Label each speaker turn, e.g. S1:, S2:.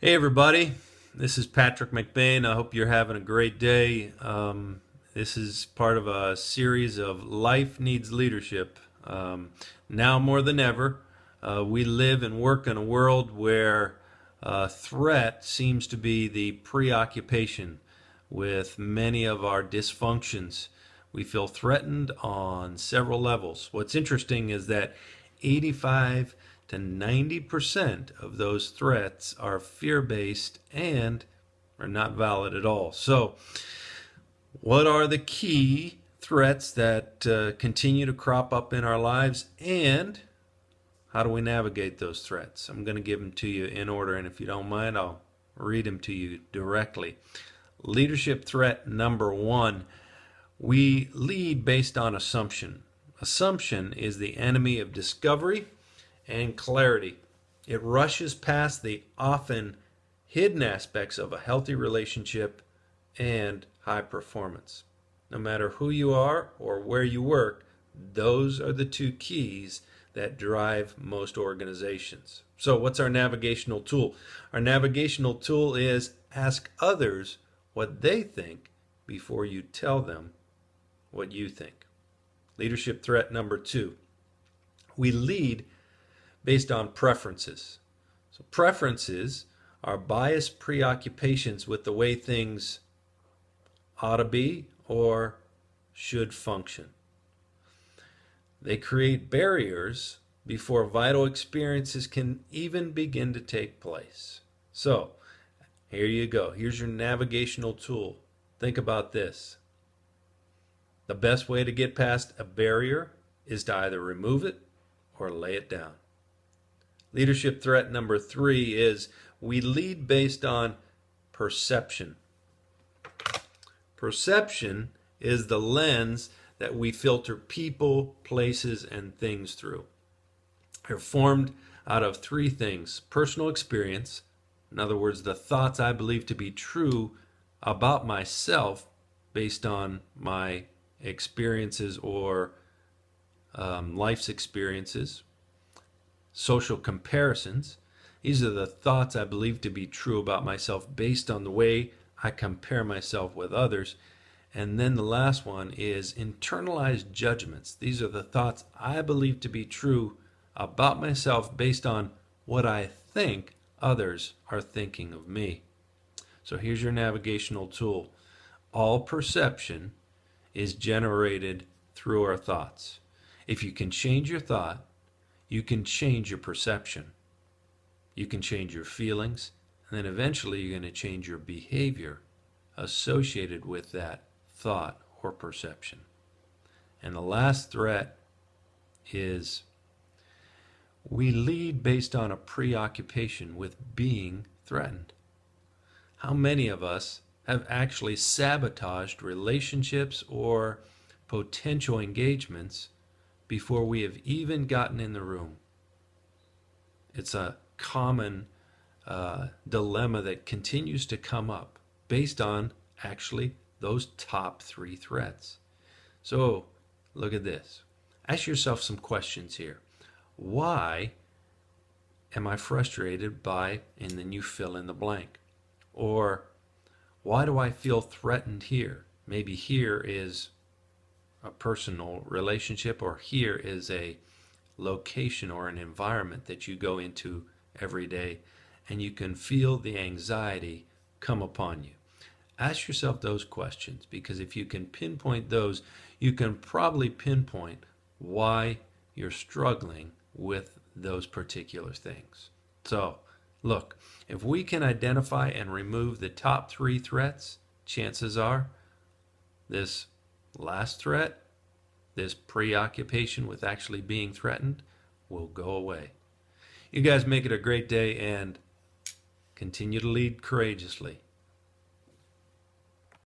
S1: Hey everybody, this is Patrick McBain. I hope you're having a great day. This is part of a series of Life Needs Leadership. Now more than ever, we live and work in a world where threat seems to be the preoccupation with many of our dysfunctions. We feel threatened on several levels. What's interesting is that 85 to 90% of those threats are fear based and are not valid at all. So, what are the key threats that continue to crop up in our lives, and how do we navigate those threats? I'm going to give them to you in order, and if you don't mind, I'll read them to you directly. Leadership threat number one: we lead based on assumption. Assumption is the enemy of discovery and clarity. It rushes past the often hidden aspects of a healthy relationship and high performance. No matter who you are or where you work, those are the two keys that drive most organizations. So, what's our navigational tool? Our navigational tool is ask others what they think before you tell them what you think. Leadership threat number two: we lead based on preferences. So, preferences are biased preoccupations with the way things ought to be or should function. They create barriers before vital experiences can even begin to take place. So, here you go. Here's your navigational tool. Think about this. The best way to get past a barrier is to either remove it or lay it down. Leadership threat number three is we lead based on perception. Perception is the lens that we filter people, places, and things through. They're formed out of three things: personal experience, in other words, the thoughts I believe to be true about myself based on my experiences or life's experiences; social comparisons. These are the thoughts I believe to be true about myself based on the way I compare myself with others. And then the last one is internalized judgments. These are the thoughts I believe to be true about myself based on what I think others are thinking of me. So here's your navigational tool. All perception is generated through our thoughts. If you can change your thought, you can change your perception. You can change your feelings, and then eventually you're going to change your behavior associated with that thought or perception. And the last threat is we lead based on a preoccupation with being threatened. How many of us have actually sabotaged relationships or potential engagements before we have even gotten in the room? It's a common dilemma that continues to come up based on actually those top three threats. So look at this. Ask yourself some questions here. Why am I frustrated by, and then you fill in the blank? Or why do I feel threatened here? Maybe here is a personal relationship, or here is a location or an environment that you go into every day, and you can feel the anxiety come upon you. Ask yourself those questions, because if you can pinpoint those, you can probably pinpoint why you're struggling with those particular things. So, look, if we can identify and remove the top three threats, chances are this last threat, this preoccupation with actually being threatened, will go away. You guys make it a great day and continue to lead courageously.